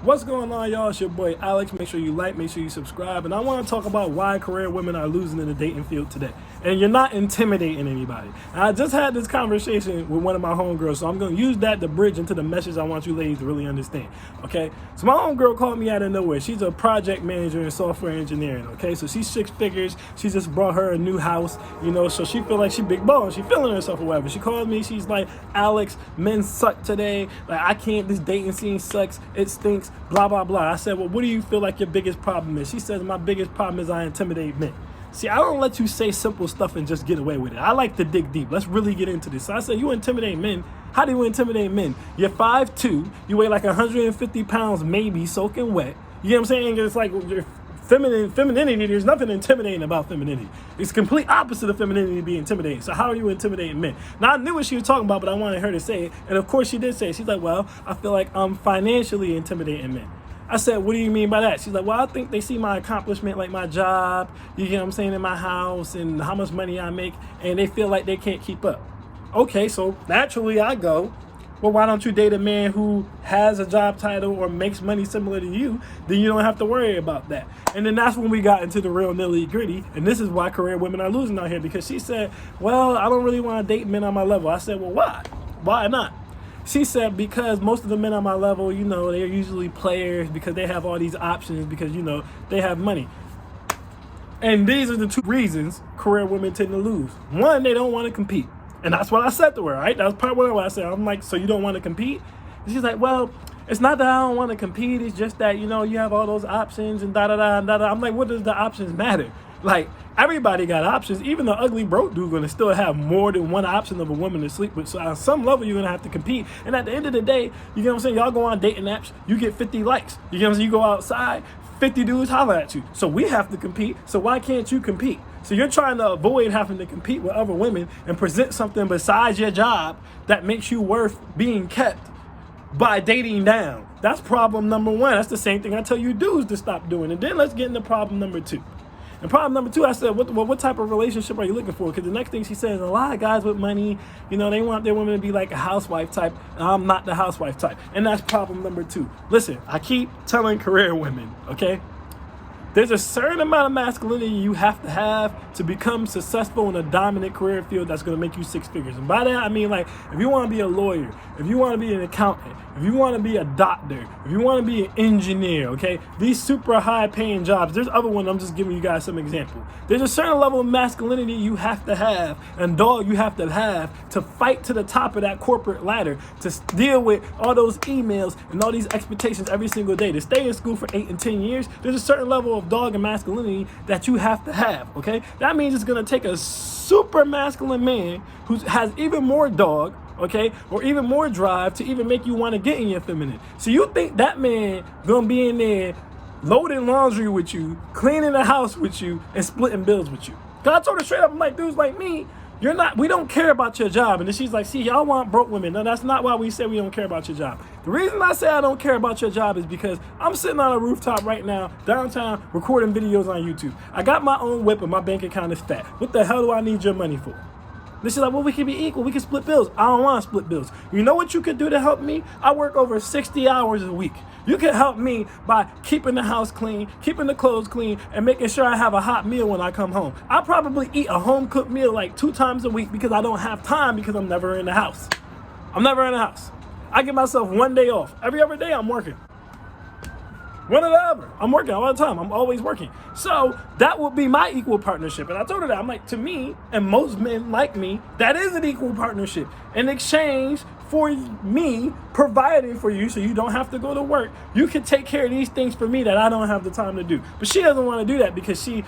What's going on, y'all? It's your boy Alex. Make sure you like, make sure you subscribe. And I want to talk about why career women are losing in the dating field today. And you're not intimidating anybody. And I just had this conversation with one of my homegirls, so I'm going to use that to bridge into the message I want you ladies to really understand. Okay? So my homegirl called me out of nowhere. She's a project manager in software engineering. Okay? So she's 6 figures. She just brought her a new house, so she feel like she big bone. She feeling herself or whatever. She called me. She's like, Alex, men suck today. Like, I can't, this dating scene sucks. It stinks. Blah, blah, blah. I said, well, what do you feel like your biggest problem is? She says, my biggest problem is I intimidate men. See, I don't let you say simple stuff and just get away with it. I like to dig deep. Let's really get into this. So I said, you intimidate men. How do you intimidate men? You're 5'2", you weigh like 150 pounds, maybe, soaking wet. You know what I'm saying? It's like you're femininity, there's nothing intimidating about femininity. It's complete opposite of femininity to be intimidating. So how are you intimidating men? Now, I knew what she was talking about, but I wanted her to say it. And of course she did say it. She's like, well, I feel like I'm financially intimidating men. I said, what do you mean by that? She's like, well, I think they see my accomplishment, like my job, you know what I'm saying, in my house and how much money I make, and they feel like they can't keep up. Okay, so naturally I go, well, why don't you date a man who has a job title or makes money similar to you? Then you don't have to worry about that. And then that's when we got into the real nitty gritty. And this is why career women are losing out here, because she said, well, I don't really want to date men on my level. I said, well, why? Why not? She said, because most of the men on my level, they're usually players because they have all these options because, they have money. And these are the 2 reasons career women tend to lose. One, they don't want to compete. And that's what I said to her, right? That was part one of what I said. I'm like, so you don't want to compete? And she's like, well, it's not that I don't want to compete. It's just that, you have all those options and da-da-da and da-da. I'm like, what does the options matter? Like, everybody got options. Even the ugly broke dude going to still have more than one option of a woman to sleep with. So on some level, you're going to have to compete. And at the end of the day, you know what I'm saying? Y'all go on dating apps, you get 50 likes. You know what I'm saying? You go outside, 50 dudes holler at you. So we have to compete. So why can't you compete? So you're trying to avoid having to compete with other women and present something besides your job that makes you worth being kept by dating down. That's problem number 1. That's the same thing I tell you dudes to stop doing. And then let's get into problem number 2. And problem number 2, I said, what type of relationship are you looking for? Because the next thing she says, a lot of guys with money, they want their women to be like a housewife type. And I'm not the housewife type. And that's problem number 2. Listen, I keep telling career women, okay? There's a certain amount of masculinity you have to become successful in a dominant career field that's going to make you 6 figures. And by that, I mean, like, if you want to be a lawyer, if you want to be an accountant, if you want to be a doctor, if you want to be an engineer, okay, these super high paying jobs, there's other ones, I'm just giving you guys some example. There's a certain level of masculinity you have to have, and dog you have to fight to the top of that corporate ladder, to deal with all those emails and all these expectations every single day. To stay in school for 8 and 10 years, there's a certain level of dog and masculinity that you have to have, okay? That means it's going to take a super masculine man who has even more dog, okay, or even more drive to even make you want to get in your feminine. So you think that man gonna be in there loading laundry with you, cleaning the house with you, and splitting bills with you? Cause I told her straight up, I'm like, dudes like me, we don't care about your job. And then she's like, see, y'all want broke women. No, that's not why we say we don't care about your job. The reason I say I don't care about your job is because I'm sitting on a rooftop right now, downtown, recording videos on YouTube. I got my own whip and my bank account is fat. What the hell do I need your money for? This is like, well, we can be equal. We can split bills. I don't want to split bills. You know what you could do to help me? I work over 60 hours a week. You can help me by keeping the house clean, keeping the clothes clean, and making sure I have a hot meal when I come home. I probably eat a home-cooked meal like 2 times a week because I don't have time because I'm never in the house. I'm never in the house. I give myself 1 day off. Every other day I'm working. One or the other. I'm working all the time. I'm always working. So that would be my equal partnership. And I told her that. I'm like, to me, and most men like me, that is an equal partnership. In exchange for me providing for you so you don't have to go to work, you can take care of these things for me that I don't have the time to do. But she doesn't want to do that because she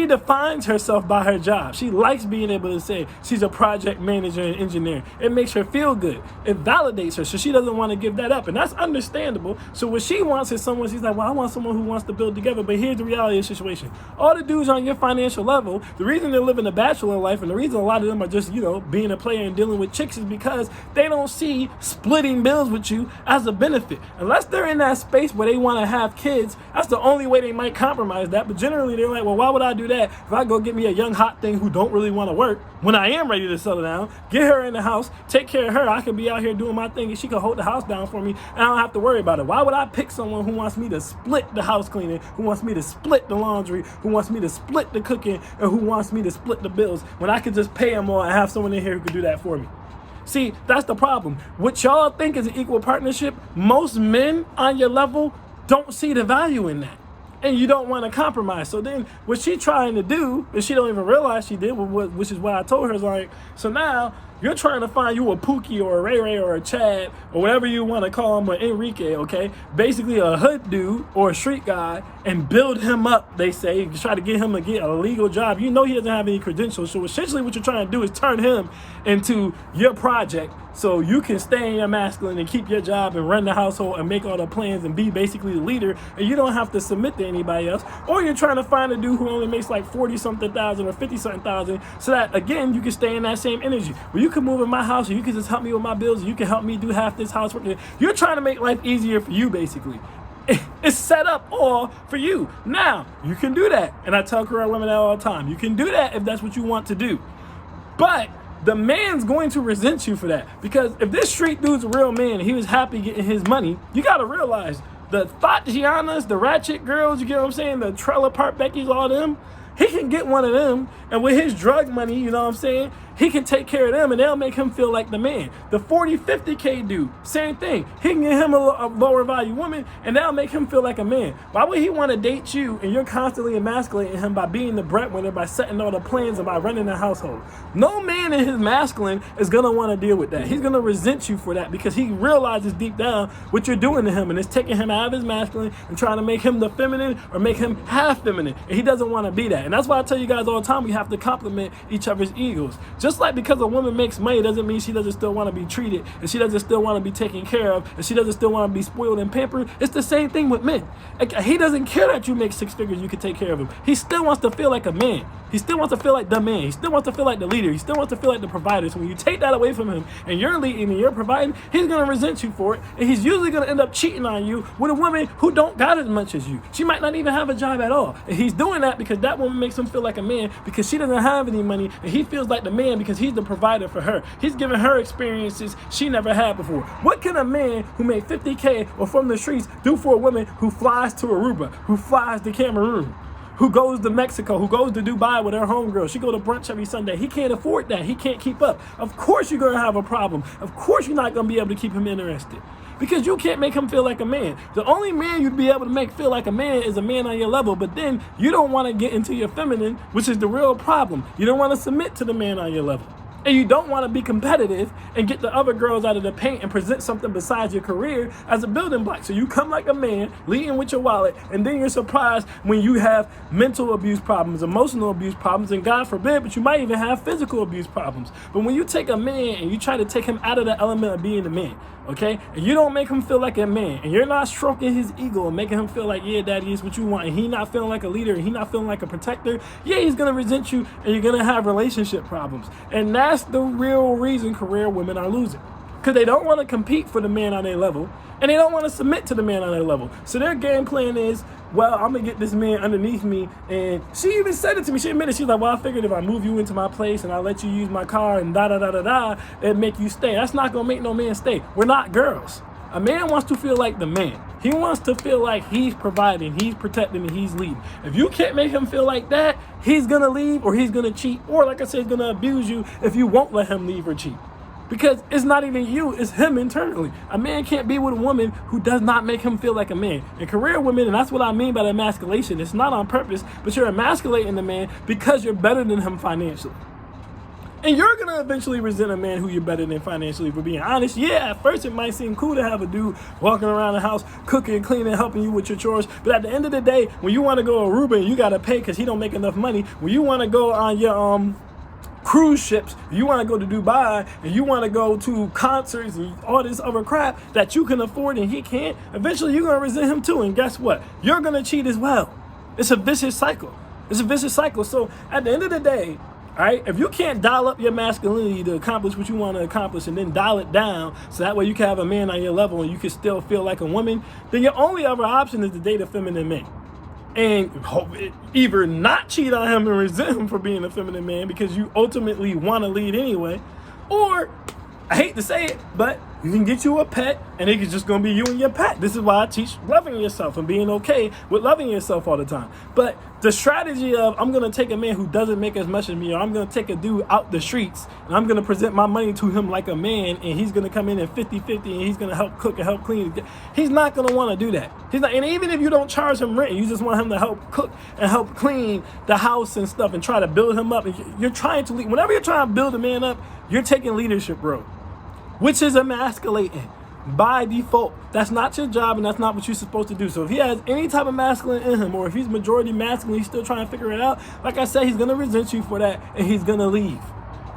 defines herself by her job. She likes being able to say she's a project manager and engineer. It makes her feel good. It validates her. So she doesn't want to give that up. And that's understandable. So what she wants is someone, she's like, well, I want someone who wants to build together. But here's the reality of the situation. All the dudes on your financial level, the reason they're living a bachelor life and the reason a lot of them are just, being a player and dealing with chicks is because they don't see see splitting bills with you as a benefit. Unless they're in that space where they want to have kids, that's the only way they might compromise that. But generally, they're like, well, why would I do that if I go get me a young hot thing who don't really want to work when I am ready to settle down, get her in the house, take care of her, I can be out here doing my thing and she can hold the house down for me and I don't have to worry about it. Why would I pick someone who wants me to split the house cleaning, who wants me to split the laundry, who wants me to split the cooking, and who wants me to split the bills when I could just pay them all and have someone in here who could do that for me? See, that's the problem. What y'all think is an equal partnership, most men on your level don't see the value in that. And you don't want to compromise. So then what she trying to do, and she don't even realize she did, which is why I told her, is like, so now you're trying to find you a Pookie or a Ray Ray or a Chad or whatever you want to call him, or Enrique, okay? Basically a hood dude or a street guy, and build him up, they say. You try to get him to get a legal job. You know he doesn't have any credentials. So essentially what you're trying to do is turn him into your project so you can stay in your masculine and keep your job and run the household and make all the plans and be basically the leader, and you don't have to submit to anybody else. Or you're trying to find a dude who only makes like 40-something thousand or 50-something thousand, so that again you can stay in that same energy. Well, you can move in my house, or you can just help me with my bills, or you can help me do half this housework. You're trying to make life easier for you, basically. It's set up all for you. Now, you can do that. And I tell career women that all the time. You can do that if that's what you want to do. But the man's going to resent you for that. Because if this street dude's a real man and he was happy getting his money, you got to realize the Thought Giannas, the Ratchet girls, you get what I'm saying, the Trailer Park Beckys, all them, he can get one of them, and with his drug money, you know what I'm saying, he can take care of them, and they'll make him feel like the man. The 40, 50K dude, same thing. He can get him a lower value woman, and that'll make him feel like a man. Why would he want to date you, and you're constantly emasculating him by being the breadwinner, by setting all the plans, and by running the household? No man in his masculine is going to want to deal with that. He's going to resent you for that, because he realizes deep down what you're doing to him, and it's taking him out of his masculine and trying to make him the feminine or make him half feminine, and he doesn't want to be that. And that's why I tell you guys all the time, we have to compliment each other's egos. Just like because a woman makes money doesn't mean she doesn't still want to be treated, and she doesn't still want to be taken care of, and she doesn't still want to be spoiled and pampered. It's the same thing with men. Like, he doesn't care that you make 6 figures, you can take care of him. He still wants to feel like a man. He still wants to feel like the man. He still wants to feel like the leader. He still wants to feel like the provider. So when you take that away from him and you're leading and you're providing, he's going to resent you for it, and he's usually going to end up cheating on you with a woman who don't got as much as you. She might not even have a job at all, and he's doing that because that woman makes him feel like a man, because she doesn't have any money, and he feels like the man because he's the provider for her. He's giving her experiences she never had before. What can a man who made 50K or from the streets do for a woman who flies to Aruba, who flies to Cameroon, who goes to Mexico, who goes to Dubai with her homegirl? She go to brunch every Sunday. He can't afford that. He can't keep up. Of course you're going to have a problem. Of course you're not going to be able to keep him interested, because you can't make him feel like a man. The only man you'd be able to make feel like a man is a man on your level, but then you don't want to get into your feminine, which is the real problem. You don't want to submit to the man on your level. And you don't want to be competitive and get the other girls out of the paint and present something besides your career as a building block. So you come like a man, leading with your wallet, and then you're surprised when you have mental abuse problems, emotional abuse problems, and God forbid, but you might even have physical abuse problems. But when you take a man and you try to take him out of the element of being a man, okay, and you don't make him feel like a man, and you're not stroking his ego and making him feel like, yeah, daddy, is what you want, and he not feeling like a leader, and he not feeling like a protector, yeah, he's going to resent you, and you're going to have relationship problems. And that's the real reason career women are losing, because they don't want to compete for the man on their level, and they don't want to submit to the man on their level. So their game plan is, well, I'm going to get this man underneath me. And she even said it to me. She admitted, she's like, well, I figured if I move you into my place and I let you use my car and da-da-da-da-da, it'd make you stay. That's not going to make no man stay. We're not girls. A man wants to feel like the man. He wants to feel like he's providing, he's protecting, and he's leading. If you can't make him feel like that, he's going to leave, or he's going to cheat, or like I said, he's going to abuse you if you won't let him leave or cheat. Because it's not even you, it's him internally. A man can't be with a woman who does not make him feel like a man. And career women, and that's what I mean by the emasculation, it's not on purpose, but you're emasculating the man because you're better than him financially. And you're going to eventually resent a man who you're better than financially, for being honest. Yeah, at first it might seem cool to have a dude walking around the house, cooking, cleaning, helping you with your chores. But at the end of the day, when you want to go to Aruba and you got to pay because he don't make enough money, when you want to go on your cruise ships, you want to go to Dubai, and you want to go to concerts and all this other crap that you can afford and he can't, eventually you're going to resent him too. And guess what? You're going to cheat as well. It's a vicious cycle. It's a vicious cycle. So at the end of the day, All right, if you can't dial up your masculinity to accomplish what you want to accomplish and then dial it down so that way you can have a man on your level and you can still feel like a woman, then your only other option is to date a feminine man. And either not cheat on him and resent him for being a feminine man because you ultimately want to lead anyway, or, I hate to say it, but you can get you a pet and it's just going to be you and your pet. This is why I teach loving yourself and being okay with loving yourself all the time. But the strategy of I'm going to take a man who doesn't make as much as me, or I'm going to take a dude out the streets and I'm going to present my money to him like a man and he's going to come in at 50-50 and he's going to help cook and help clean. He's not going to want to do that. He's not, and even if you don't charge him rent, you just want him to help cook and help clean the house and stuff and try to build him up. And you're trying to lead. Whenever you're trying to build a man up, you're taking leadership road, which is emasculating by default. That's not your job and that's not what you're supposed to do. So if he has any type of masculine in him, or if he's majority masculine, he's still trying to figure it out, like I said, he's going to resent you for that and he's going to leave.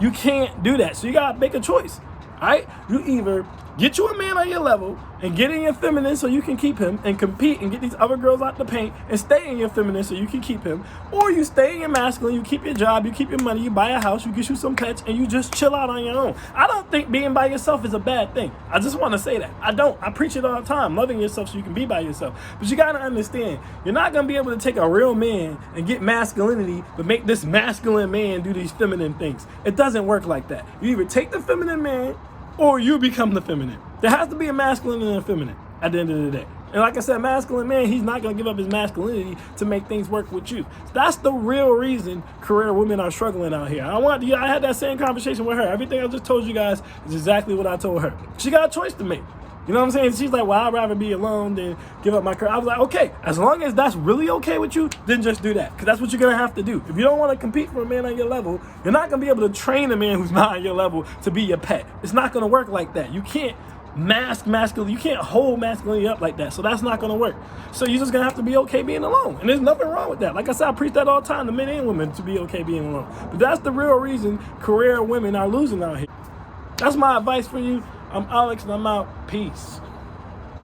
You can't do that. So you got to make a choice. All right? You either get you a man on your level and get in your feminine so you can keep him and compete and get these other girls out the paint and stay in your feminine so you can keep him, or you stay in your masculine, you keep your job, you keep your money, you buy a house, you get you some pets, and you just chill out on your own. I don't think being by yourself is a bad thing. I just want to say that. I don't. I preach it all the time, loving yourself so you can be by yourself. But you got to understand, you're not going to be able to take a real man and get masculinity but make this masculine man do these feminine things. It doesn't work like that. You either take the feminine man or you become the feminine. There has to be a masculine and a feminine at the end of the day. And like I said, masculine man, he's not going to give up his masculinity to make things work with you. That's the real reason career women are struggling out here. I had that same conversation with her. Everything I just told you guys is exactly what I told her. She got a choice to make. You know what I'm saying? She's like, well, I'd rather be alone than give up my career. I was like, okay, as long as that's really okay with you, then just do that. Because that's what you're going to have to do. If you don't want to compete for a man on your level, you're not going to be able to train a man who's not on your level to be your pet. It's not going to work like that. You can't mask masculinity. You can't hold masculinity up like that. So that's not going to work. So you're just going to have to be okay being alone. And there's nothing wrong with that. Like I said, I preach that all the time to men and women to be okay being alone. But that's the real reason career women are losing out here. That's my advice for you. I'm Alex and I'm out. Peace.